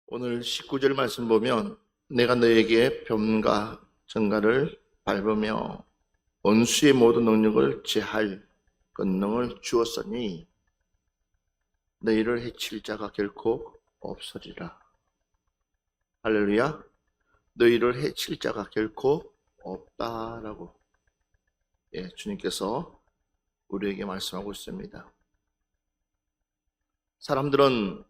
오늘 19절 말씀 보면 내가 너에게 뱀과 정갈을 밟으며 원수의 모든 능력을 제할 권능을 주었으니 너희를 해칠 자가 결코 없으리라. 할렐루야. 너희를 해칠 자가 결코 없다라고 주님께서 우리에게 말씀하고 있습니다. 사람들은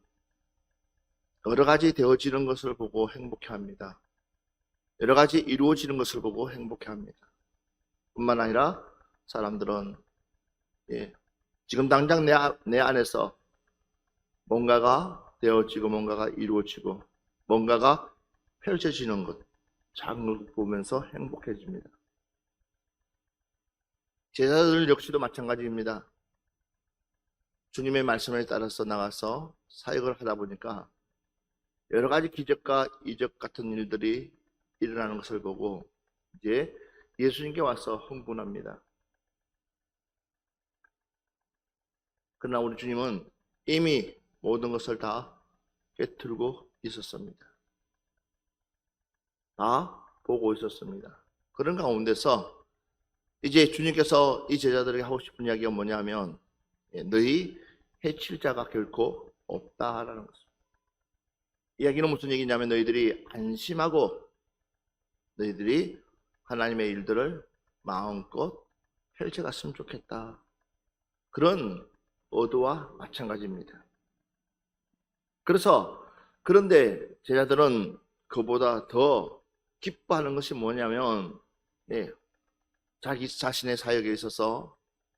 여러 가지 되어지는 것을 보고 행복해합니다. 여러 가지 이루어지는 것을 보고 행복해합니다. 뿐만 아니라 사람들은 지금 당장 내 안에서 뭔가가 되어지고 뭔가가 이루어지고 뭔가가 펼쳐지는 것, 작은 걸 보면서 행복해집니다. 제자들 역시도 마찬가지입니다. 주님의 말씀에 따라서 나가서 사역을 하다 보니까 여러 가지 기적과 이적 같은 일들이 일어나는 것을 보고 이제 예수님께 와서 흥분합니다. 그러나 우리 주님은 이미 모든 것을 다 깨트리고 있었습니다. 다 보고 있었습니다. 그런 가운데서 이제 주님께서 이 제자들에게 하고 싶은 이야기가 뭐냐면 너희 해칠 자가 결코 없다라는 것입니다. 이야기는 무슨 얘기냐면 너희들이 안심하고 너희들이 하나님의 일들을 마음껏 펼쳐갔으면 좋겠다. 그런 의도와 마찬가지입니다. 그런데 제자들은 그보다 더 기뻐하는 것이 뭐냐면 자기 자신의 사역에 있어서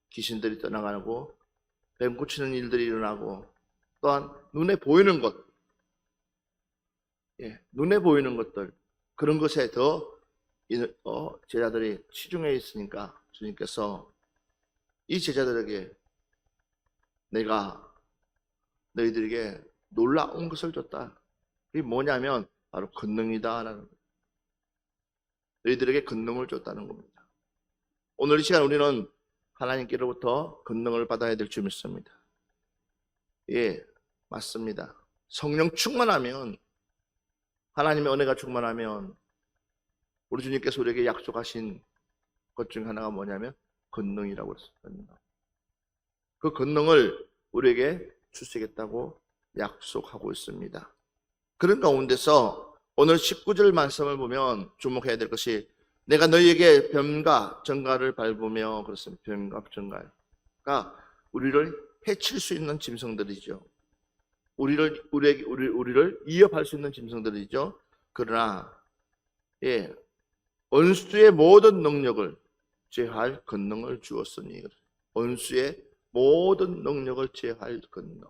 귀신들이 떠나가고 뱀 고치는 일들이 일어나고 또한 눈에 보이는 것, 눈에 보이는 것들, 그런 것에 더 제자들이 치중해 있으니까 주님께서 이 제자들에게 내가 너희들에게 놀라운 것을 줬다. 이게 뭐냐면 바로 권능이다라는 거예요. 너희들에게 권능을 줬다는 겁니다. 오늘 이 시간 우리는 하나님께로부터 권능을 받아야 될 줄 믿습니다. 맞습니다. 성령 충만하면, 하나님의 은혜가 충만하면 우리 주님께서 우리에게 약속하신 것 중 하나가 뭐냐면 권능이라고 했습니다. 그 권능을 우리에게 주시겠다고 약속하고 있습니다. 그런 가운데서 오늘 19절 말씀을 보면 주목해야 될 것이 내가 너희에게 뱀과 정갈을 밟으며, 그렇습니다. 뱀과 정갈가 우리를 해칠 수 있는 짐승들이죠. 우리를 위협할 수 있는 짐승들이죠. 그러나 원수의 모든 능력을 제할 권능을 주었으니, 원수의 모든 능력을 제할 권능.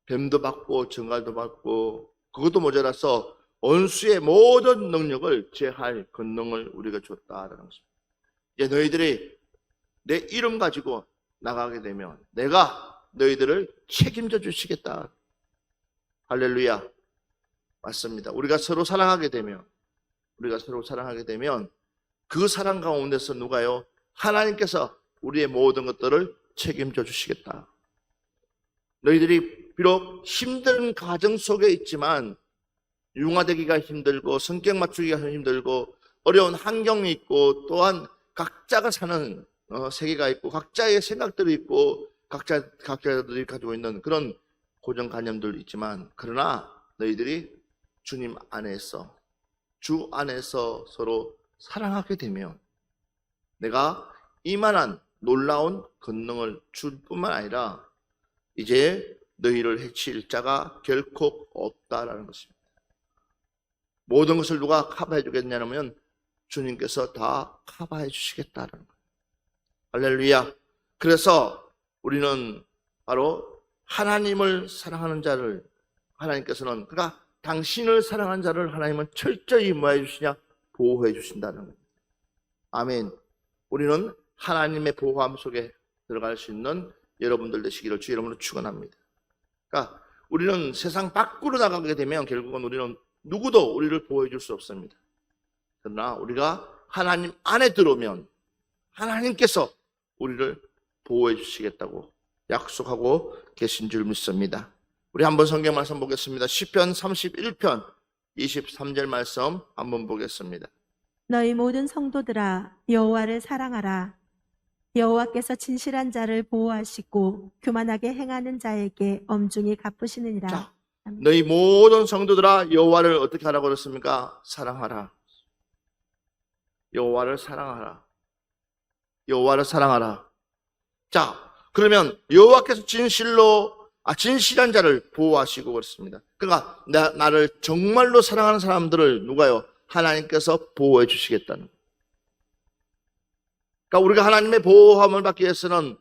뱀도 받고 정갈도 받고 그것도 모자라서 원수의 모든 능력을 제할 권능을 우리가 줬다라는 것입니다. 이제 너희들이 내 이름 가지고 나가게 되면 내가 너희들을 책임져 주시겠다. 할렐루야. 맞습니다. 우리가 서로 사랑하게 되면 그 사랑 가운데서 누가요? 하나님께서 우리의 모든 것들을 책임져 주시겠다. 너희들이 비록 힘든 가정 속에 있지만 융화되기가 힘들고 성격 맞추기가 힘들고 어려운 환경이 있고 또한 각자가 사는 세계가 있고 각자의 생각들이 있고 각자들이 가지고 있는 그런 고정관념들이 있지만, 그러나 너희들이 주님 안에서, 주 안에서 서로 사랑하게 되면 내가 이만한 놀라운 권능을 줄 뿐만 아니라 이제 너희를 해칠 자가 결코 없다라는 것입니다. 모든 것을 누가 커버해 주겠냐면 주님께서 다 커버해 주시겠다는 거예요. 할렐루야. 그래서 우리는 바로 하나님을 사랑하는 자를, 하나님께서는 그러니까 당신을 사랑하는 자를 하나님은 철저히 뭐해 주시냐? 보호해 주신다는 거예요. 아멘. 우리는 하나님의 보호함 속에 들어갈 수 있는 여러분들 되시기를 주 이름으로 축원합니다. 그러니까 우리는 세상 밖으로 나가게 되면 결국은 우리는 누구도 우리를 보호해 줄 수 없습니다. 그러나 우리가 하나님 안에 들어오면 하나님께서 우리를 보호해 주시겠다고 약속하고 계신 줄 믿습니다. 우리 한번 성경 말씀 보겠습니다. 시편 31편 23절 말씀 한번 보겠습니다. 너희 모든 성도들아 여호와를 사랑하라. 여호와께서 진실한 자를 보호하시고 교만하게 행하는 자에게 엄중히 갚으시느니라. 자, 너희 모든 성도들아 여호와를 어떻게 하라고 그랬습니까? 사랑하라. 여호와를 사랑하라. 여호와를 사랑하라. 자, 그러면 여호와께서 진실한 자를 보호하시고 그렇습니다. 그러니까 나를 정말로 사랑하는 사람들을 누가요? 하나님께서 보호해 주시겠다는 거예요. 그러니까 우리가 하나님의 보호함을 받기 위해서는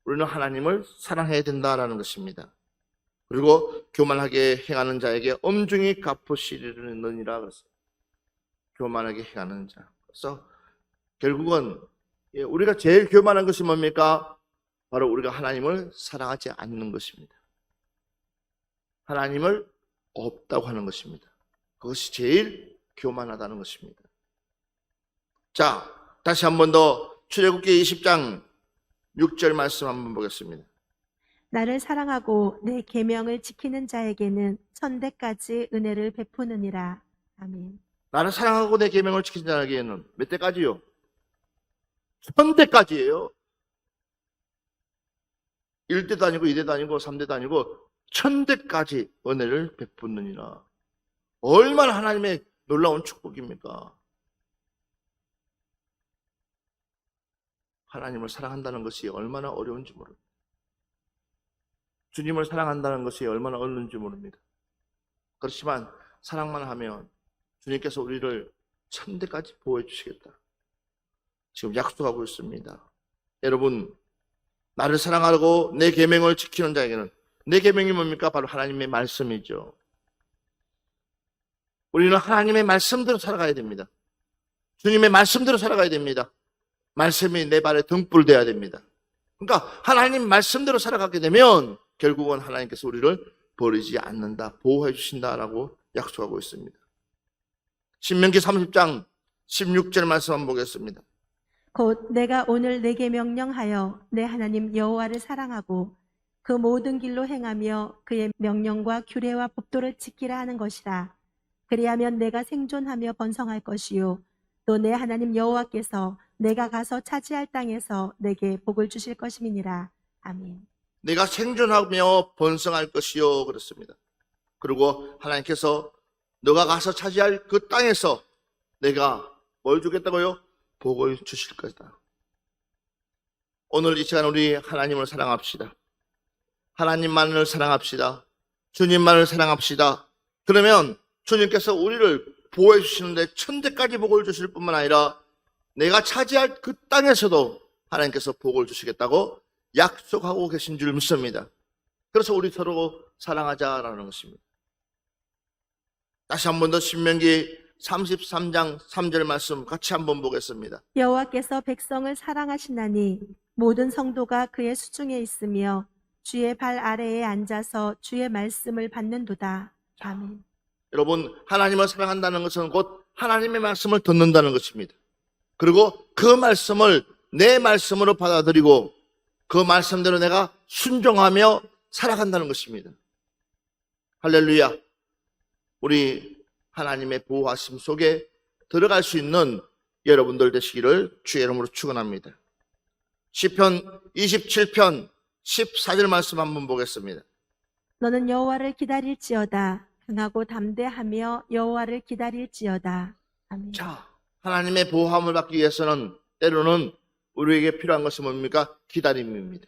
우리는 하나님을 사랑해야 된다라는 것입니다. 그리고 교만하게 행하는 자에게 엄중히 갚으시리느니라 그랬어요. 교만하게 행하는 자. 그래서 결국은 우리가 제일 교만한 것이 뭡니까? 바로 우리가 하나님을 사랑하지 않는 것입니다. 하나님을 없다고 하는 것입니다. 그것이 제일 교만하다는 것입니다. 자, 다시 한 번 더 출애굽기 20장 6절 말씀 한번 보겠습니다. 나를 사랑하고 내 계명을 지키는 자에게는 천대까지 은혜를 베푸느니라. 아멘. 나를 사랑하고 내 계명을 지키는 자에게는 몇 대까지요? 천대까지예요. 1대도 아니고 2대도 아니고 3대도 아니고 천대까지 은혜를 베푸느니라. 얼마나 하나님의 놀라운 축복입니까? 하나님을 사랑한다는 것이 얼마나 어려운지 모릅니다. 주님을 사랑한다는 것이 얼마나 어려운지 모릅니다. 그렇지만 사랑만 하면 주님께서 우리를 천대까지 보호해 주시겠다. 지금 약속하고 있습니다. 여러분, 나를 사랑하고 내 계명을 지키는 자에게는, 내 계명이 뭡니까? 바로 하나님의 말씀이죠. 우리는 하나님의 말씀대로 살아가야 됩니다. 주님의 말씀대로 살아가야 됩니다. 말씀이 내 발에 등불 되어야 됩니다. 그러니까 하나님 말씀대로 살아가게 되면 결국은 하나님께서 우리를 버리지 않는다, 보호해 주신다라고 약속하고 있습니다. 신명기 30장 16절 말씀 한번 보겠습니다. 곧 내가 오늘 내게 명령하여 내 하나님 여호와를 사랑하고 그 모든 길로 행하며 그의 명령과 규례와 법도를 지키라 하는 것이라. 그리하면 내가 생존하며 번성할 것이요 또 내 하나님 여호와께서 내가 가서 차지할 땅에서 내게 복을 주실 것임이니라. 아멘. 내가 생존하며 번성할 것이요 그렇습니다. 그리고 하나님께서 너가 가서 차지할 그 땅에서 내가 뭘 주겠다고요? 복을 주실 것이다. 오늘 이 시간 우리 하나님을 사랑합시다. 하나님만을 사랑합시다. 주님만을 사랑합시다. 그러면 주님께서 우리를 보호해 주시는데 천대까지 복을 주실 뿐만 아니라 내가 차지할 그 땅에서도 하나님께서 복을 주시겠다고 약속하고 계신 줄 믿습니다. 그래서 우리 서로 사랑하자라는 것입니다. 다시 한 번 더 신명기 33장 3절 말씀 같이 한번 보겠습니다. 여호와께서 백성을 사랑하시나니 모든 성도가 그의 수중에 있으며 주의 발 아래에 앉아서 주의 말씀을 받는도다. 아멘. 여러분, 하나님을 사랑한다는 것은 곧 하나님의 말씀을 듣는다는 것입니다. 그리고 그 말씀을 내 말씀으로 받아들이고 그 말씀대로 내가 순종하며 살아간다는 것입니다. 할렐루야. 우리 하나님의 보호하심 속에 들어갈 수 있는 여러분들 되시기를 주의 이름으로 축원합니다. 시편 27편 14절 말씀 한번 보겠습니다. 너는 여호와를 기다릴지어다. 강하고 담대하며 여호와를 기다릴지어다. 아멘. 자, 하나님의 보호함을 받기 위해서는 때로는 우리에게 필요한 것이 뭡니까? 기다림입니다.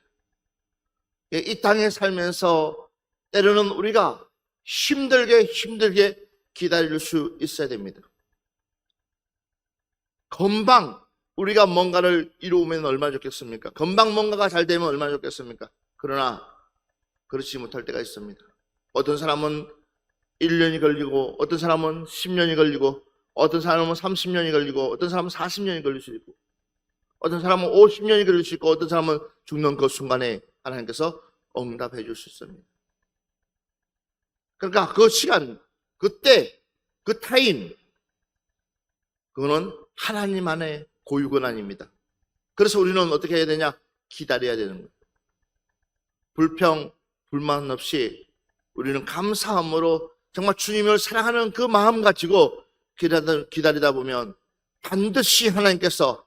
이 땅에 살면서 때로는 우리가 힘들게 기다릴 수 있어야 됩니다. 금방 우리가 뭔가를 이루면 얼마나 좋겠습니까? 금방 뭔가가 잘 되면 얼마나 좋겠습니까? 그러나 그렇지 못할 때가 있습니다. 어떤 사람은 1년이 걸리고 어떤 사람은 10년이 걸리고 어떤 사람은 30년이 걸리고 어떤 사람은 40년이 걸릴 수 있고 어떤 사람은 50년이 걸릴 수 있고 어떤 사람은 죽는 그 순간에 하나님께서 응답해 줄 수 있습니다. 그러니까 그 시간, 그때, 그 타임, 그거는 하나님 안의 고유권한입니다. 그래서 우리는 어떻게 해야 되냐? 기다려야 되는 거예요. 불평, 불만 없이 우리는 감사함으로 정말 주님을 사랑하는 그 마음 가지고 기다리다 보면 반드시 하나님께서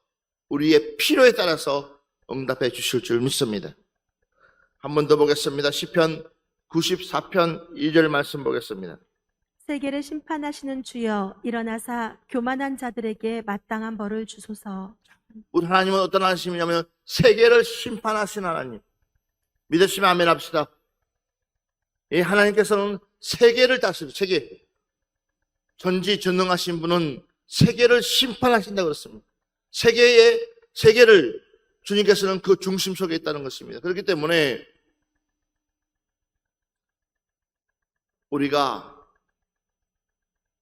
우리의 필요에 따라서 응답해 주실 줄 믿습니다. 한 번 더 보겠습니다. 시편 94편 2절 말씀 보겠습니다. 세계를 심판하시는 주여 일어나사 교만한 자들에게 마땅한 벌을 주소서. 우리 하나님은 어떤 하나님이냐면 세계를 심판하신 하나님. 믿으시면 아멘 합시다. 이 하나님께서는 세계를 다스리고 세계 전지전능하신 분은 세계를 심판하신다고 그랬습니다. 세계를 주님께서는 그 중심 속에 있다는 것입니다. 그렇기 때문에 우리가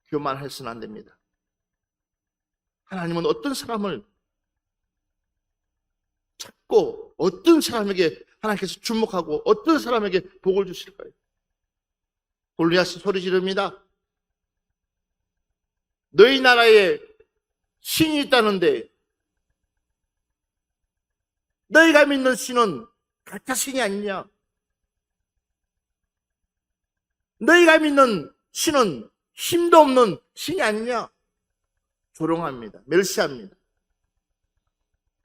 교만해서는 안 됩니다. 하나님은 어떤 사람을 찾고 어떤 사람에게 하나님께서 주목하고 어떤 사람에게 복을 주실까요? 골리앗이 소리 지릅니다. 너희 나라에 신이 있다는데 너희가 믿는 신은 가짜 신이 아니냐? 너희가 믿는 신은 힘도 없는 신이 아니냐? 조롱합니다. 멸시합니다.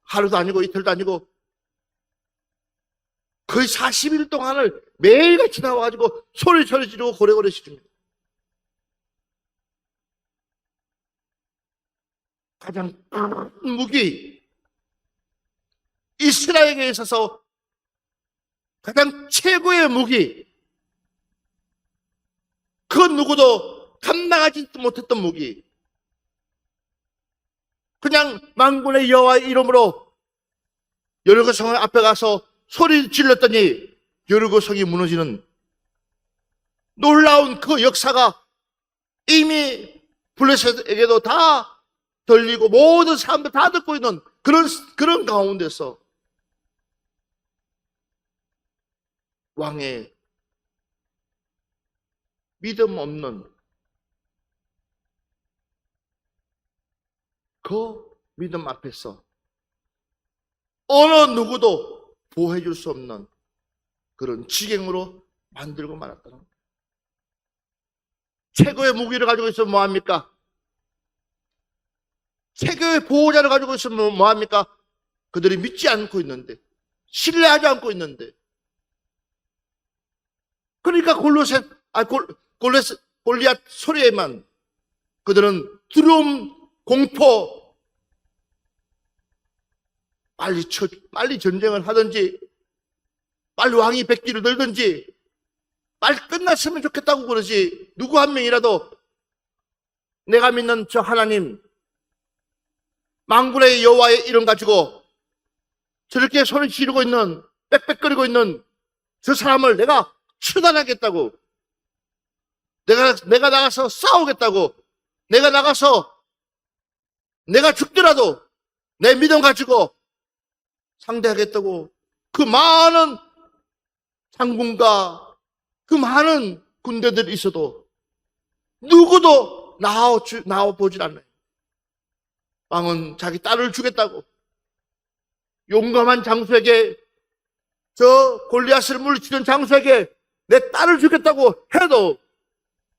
하루도 아니고 이틀도 아니고 거의 40일 동안을 매일같이 나와가지고 소리 지르고 고래고래 시킵니다. 가장 큰 무기, 이스라엘에게 있어서 가장 최고의 무기, 그 누구도 감당하지 못했던 무기, 그냥 만군의 여호와의 이름으로 여리고 성 앞에 가서 소리 질렀더니 여리고 성이 무너지는 놀라운 그 역사가 이미 블레셋에게도 다 들리고 모든 사람들 다 듣고 있는 그런 가운데서 왕의 믿음 없는 그 믿음 앞에서 어느 누구도 보호해 줄 수 없는 그런 지경으로 만들고 말았다는 거예요. 최고의 무기를 가지고 있으면 뭐합니까? 최고의 보호자를 가지고 있으면 뭐합니까? 그들이 믿지 않고 있는데, 신뢰하지 않고 있는데. 그러니까 골리앗 소리에만 그들은 두려움, 공포, 빨리 전쟁을 하든지, 빨리 왕이 백기를 들든지, 빨리 끝났으면 좋겠다고 그러지. 누구 한 명이라도 내가 믿는 저 하나님, 만군의 여호와의 이름 가지고 저렇게 소리 지르고 있는, 빽빽거리고 있는 저 사람을 내가 처단하겠다고, 내가 나가서 싸우겠다고, 내가 나가서 내가 죽더라도 내 믿음 가지고 상대하겠다고 그 많은 장군과 그 많은 군대들이 있어도 누구도 나와보질 않아요. 왕은 자기 딸을 주겠다고 용감한 장수에게, 저 골리앗을 물리치는 장수에게 내 딸을 주겠다고 해도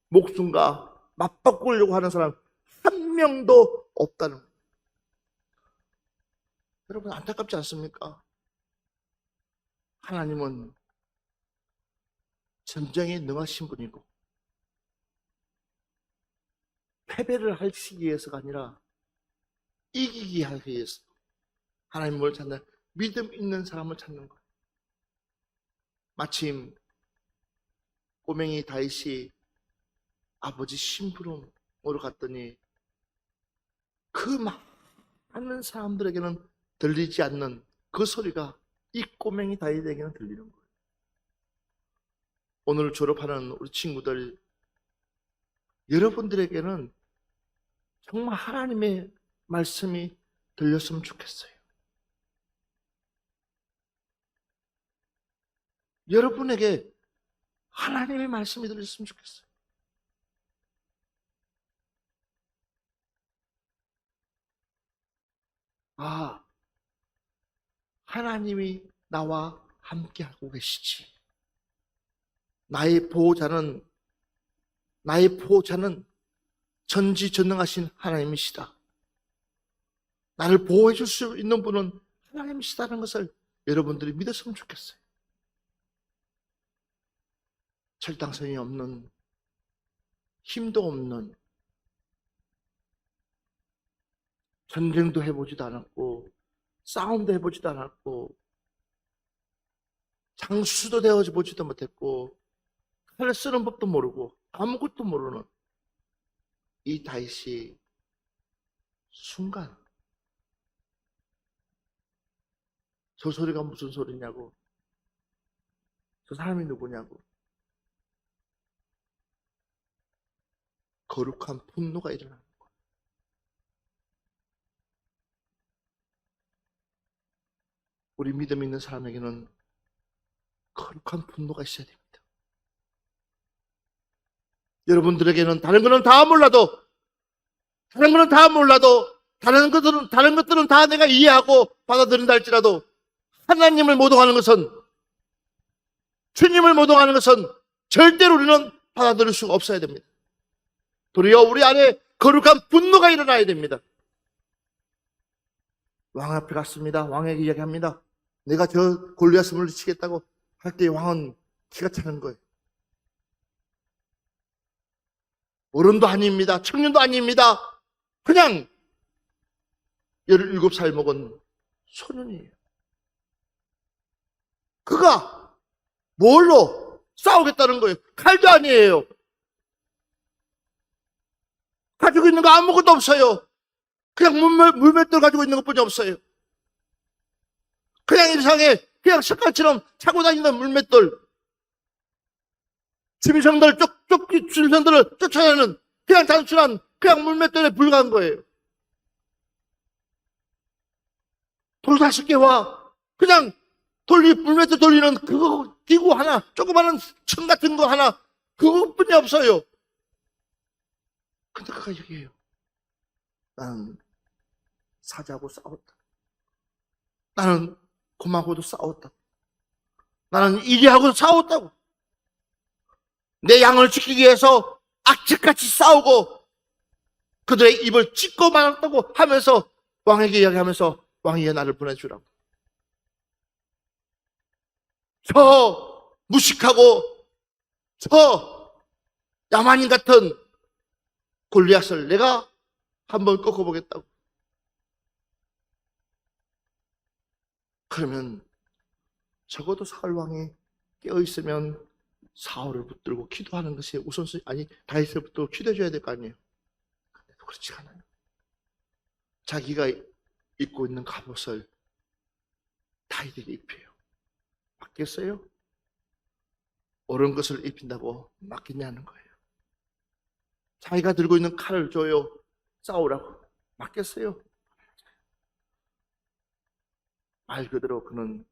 목숨과 맞바꾸려고 하는 사람 한 명도 없다는 거예요. 여러분 안타깝지 않습니까? 하나님은 전쟁에 능하신 분이고 패배를 하시기 위해서가 아니라 이기기 하기 위해서 하나님을 찾는, 믿음 있는 사람을 찾는 거예요. 마침 꼬맹이 다윗이 아버지 심부름으로 갔더니 그 많은 사람들에게는 들리지 않는 그 소리가 이 꼬맹이 다윗에게는 들리는 거예요. 오늘 졸업하는 우리 친구들, 여러분들에게는 정말 하나님의 말씀이 들렸으면 좋겠어요. 여러분에게 하나님의 말씀이 들렸으면 좋겠어요. 아, 하나님이 나와 함께하고 계시지. 나의 보호자는 전지전능하신 하나님이시다. 나를 보호해 줄 수 있는 분은 하나님이시다는 것을 여러분들이 믿었으면 좋겠어요. 절당성이 없는, 힘도 없는, 전쟁도 해보지도 않았고 싸움도 해보지도 않았고 장수도 되어보지도 못했고 칼을 쓰는 법도 모르고 아무것도 모르는 이 다윗이 순간 저 소리가 무슨 소리냐고, 저 사람이 누구냐고 거룩한 분노가 일어나는 거예요. 우리 믿음 있는 사람에게는 거룩한 분노가 있어야 됩니다. 여러분들에게는 다른 것들은 다 내가 이해하고 받아들인다 할지라도 하나님을 모독하는 것은, 주님을 모독하는 것은 절대로 우리는 받아들일 수가 없어야 됩니다. 도리어 우리 안에 거룩한 분노가 일어나야 됩니다. 왕 앞에 갔습니다. 왕에게 이야기합니다. 내가 저 골리앗을 물리치겠다고 할 때 왕은 기가 차는 거예요. 어른도 아닙니다. 청년도 아닙니다. 그냥 17살 먹은 소년이에요. 그가 뭘로 싸우겠다는 거예요? 칼도 아니에요. 가지고 있는 거 아무것도 없어요. 그냥 물맷돌 가지고 있는 것뿐이 없어요. 그냥 일상에 그냥 습관처럼 차고 다니는 물맷돌, 짐승들을 쫓아내는 그냥 단순한 그냥 물맷돌에 불과한 거예요. 돌 50개와 그냥 물맷돌 돌리는 그거 기구 하나, 조그마한 천 같은 거 하나, 그것뿐이 없어요. 근데 그가 얘기해요. 나는 사자하고 싸웠다. 나는 곰하고도 싸웠다. 나는 이리하고 싸웠다고. 내 양을 지키기 위해서 악착같이 싸우고 그들의 입을 찢고 말았다고 하면서 왕에게 이야기하면서 왕이여 나를 보내주라고. 저 무식하고 저 야만인 같은 골리앗을 내가 한번 꺾어보겠다고. 그러면 적어도 사울 왕이 깨어있으면 사울을 붙들고 기도하는 것이 우선순위, 아니 다윗을 붙들고 기도해줘야 될 거 아니에요. 근데도 그렇지 않아요. 자기가 입고 있는 갑옷을 다윗에게 입혀요. 맞겠어요? 옳은 것을 입힌다고 맞겠냐는 거예요. 자기가 들고 있는 칼을 줘요. 싸우라고. 맞겠어요? 말 그대로 그는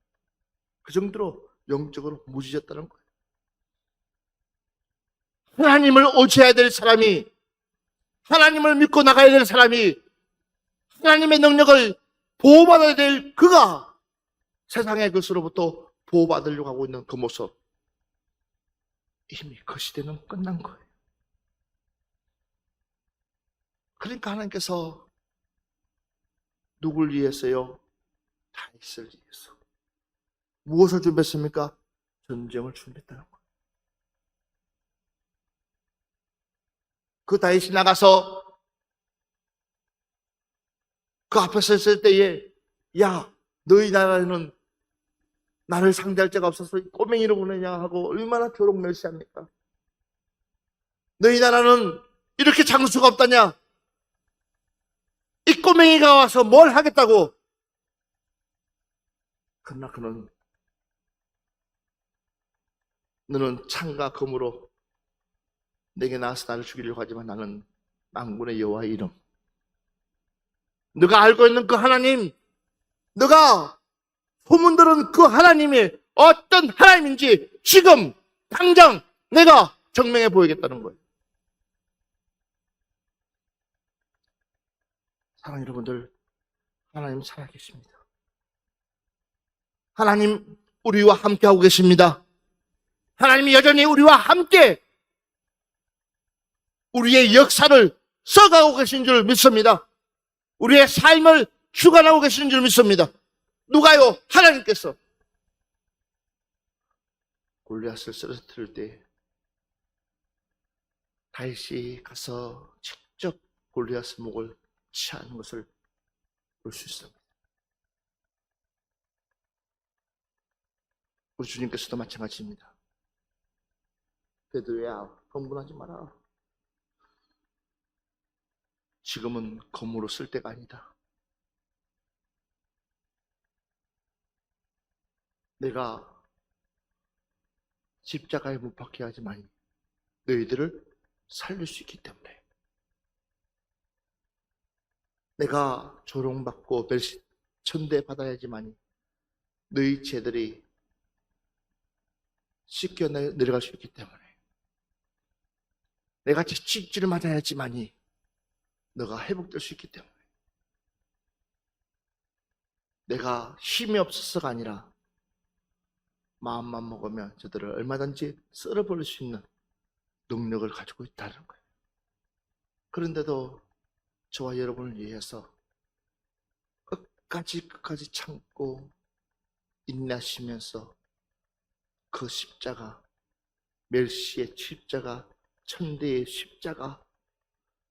그 정도로 영적으로 무지졌다는 거예요. 하나님을 의지해야 될 사람이, 하나님을 믿고 나가야 될 사람이, 하나님의 능력을 보호받아야 될 그가 세상의 것으로부터 보호받으려고 하고 있는 그 모습, 이미 그 시대는 끝난 거예요. 그러니까 하나님께서 누굴 위해서요? 다윗을 위해서. 무엇을 준비했습니까? 전쟁을 준비했다는 거예요. 그 다윗이 나가서 그 앞에 섰을 때에, 야, 너희 나라에는 나를 상대할 자가 없어서 꼬맹이를 보내냐 하고 얼마나 조롱 멸시합니까? 너희 나라는 이렇게 장수가 없다냐? 이 꼬맹이가 와서 뭘 하겠다고? 그러나 그는, 너는 창과 검으로 내게 나와서 나를 죽이려고 하지만 나는 만군의 여호와의 이름, 너가 알고 있는 그 하나님, 너가 소문들은 그 하나님이 어떤 하나님인지 지금 당장 내가 증명해 보이겠다는 거예요. 사랑하는 여러분들, 하나님 살아계십니다. 하나님 우리와 함께하고 계십니다. 하나님이 여전히 우리와 함께 우리의 역사를 써가고 계신 줄 믿습니다. 우리의 삶을 주관하고 계신 줄 믿습니다. 누가요? 하나님께서. 골리앗을 쓰러뜨릴 때 다윗이 가서 직접 골리앗의 목을 치하는 것을 볼 수 있습니다. 우리 주님께서도 마찬가지입니다. 베드로야, 흥분하지 마라. 지금은 검으로 쓸 때가 아니다. 내가 십자가에 못 박게 하지만 너희들을 살릴 수 있기 때문에, 내가 조롱받고 천대 받아야지만 너희 죄들이 씻겨 내려갈 수 있기 때문에, 내가 채찍질을 맞아야지만이 너가 회복될 수 있기 때문에, 내가 힘이 없어서가 아니라 마음만 먹으면 저들을 얼마든지 썰어버릴 수 있는 능력을 가지고 있다는 거예요. 그런데도 저와 여러분을 위해서 끝까지 참고 인내하시면서 그 십자가, 멸시의 십자가, 천대의 십자가,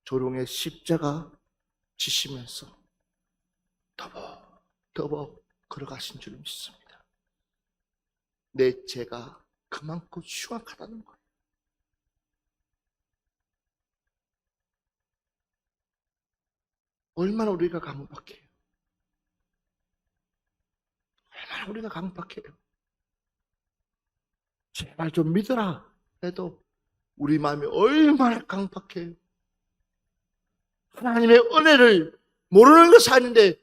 조롱의 십자가 지시면서 더벅더벅 걸어가신 줄 믿습니다. 내 죄가 그만큼 흉악하다는 거예요. 얼마나 우리가 강박해요. 얼마나 우리가 강박해요. 제발 좀 믿어라 해도 우리 마음이 얼마나 강박해요. 하나님의 은혜를 모르는 것이 아닌데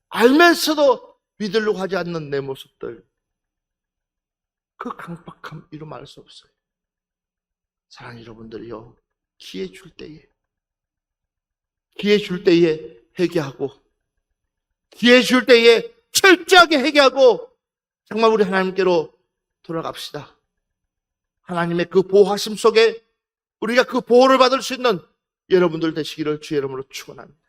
알면서도 믿으려고 하지 않는 내 모습들, 그 강박함 이루 말할 수 없어요. 사랑하는 여러분들이요, 기회 줄 때에 회개하고, 기회 줄 때에 철저하게 회개하고 정말 우리 하나님께로 돌아갑시다. 하나님의 그 보호하심 속에 우리가 그 보호를 받을 수 있는 여러분들 되시기를 주의 이름으로 축원합니다.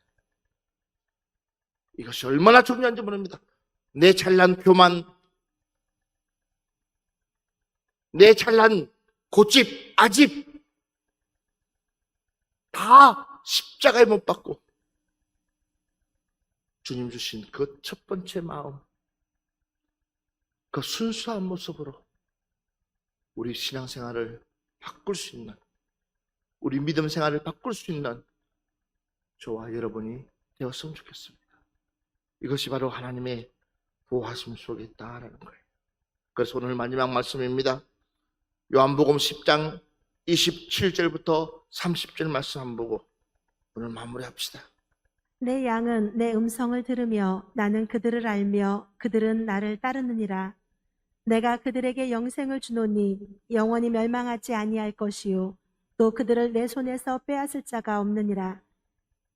이것이 얼마나 중요한지 모릅니다. 내 잘난 교만, 내 잘난 고집, 아집 다 십자가에 못 박고 주님 주신 그 첫 번째 마음, 그 순수한 모습으로 우리 신앙생활을 바꿀 수 있는, 우리 믿음 생활을 바꿀 수 있는 저와 여러분이 되었으면 좋겠습니다. 이것이 바로 하나님의 보호하심 속에 있다라는 거예요. 그래서 오늘 마지막 말씀입니다. 요한복음 10장 27절부터 30절 말씀 한번 보고 오늘 마무리합시다. 내 양은 내 음성을 들으며 나는 그들을 알며 그들은 나를 따르느니라. 내가 그들에게 영생을 주노니 영원히 멸망하지 아니할 것이요 또 그들을 내 손에서 빼앗을 자가 없느니라.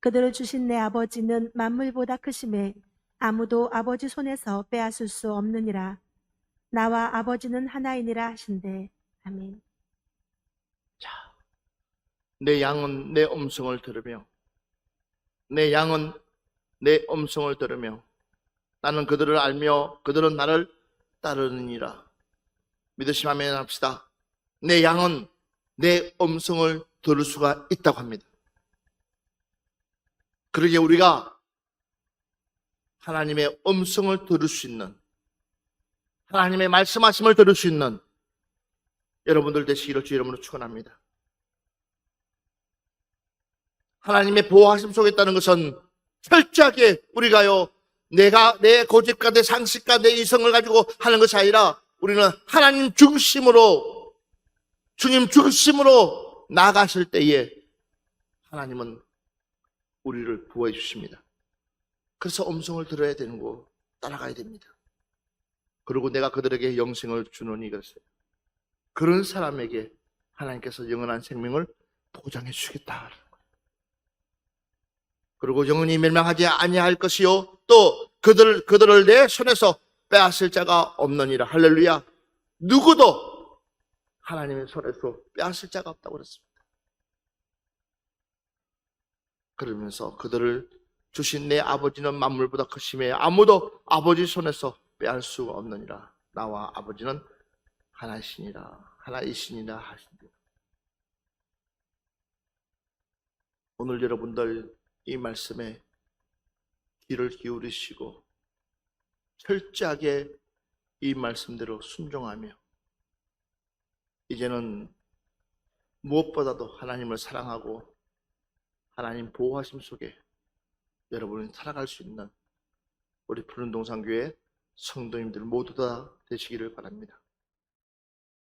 그들을 주신 내 아버지는 만물보다 크심에 아무도 아버지 손에서 빼앗을 수 없느니라. 나와 아버지는 하나이니라 하신대. 아멘. 자, 내 양은 내 음성을 들으며, 내 양은 내 음성을 들으며 나는 그들을 알며 그들은 나를 따르느니라. 믿으시면 아멘 합시다. 내 양은 내 음성을 들을 수가 있다고 합니다. 그러기에 우리가 하나님의 음성을 들을 수 있는, 하나님의 말씀하심을 들을 수 있는 여러분들 되시기를 주 이름으로 축원합니다. 하나님의 보호하심 속에 있다는 것은 철저하게 우리가요, 내가 내 고집과 내 상식과 내 이성을 가지고 하는 것이 아니라 우리는 하나님 중심으로, 주님 중심으로 나아갔을 때에 하나님은 우리를 보호해 주십니다. 그래서 음성을 들어야 되는 거 따라가야 됩니다. 그리고 내가 그들에게 영생을 주노니 그랬어요. 그런 사람에게 하나님께서 영원한 생명을 보장해 주시겠다. 그리고 영원히 멸망하지 아니할 것이요 또 그들을 내 손에서 빼앗을 자가 없느니라. 할렐루야. 누구도 하나님의 손에서 빼앗을 자가 없다고 그랬습니다. 그러면서 그들을 주신 내 아버지는 만물보다 크심에 아무도 아버지 손에서 빼앗을 수가 없느니라. 나와 아버지는 하나이시니라 하신다. 오늘 여러분들 이 말씀에 귀를 기울이시고 철저하게 이 말씀대로 순종하며 이제는 무엇보다도 하나님을 사랑하고 하나님 보호하심 속에 여러분이 살아갈 수 있는 우리 푸른동산교회 성도님들 모두 다 되시기를 바랍니다.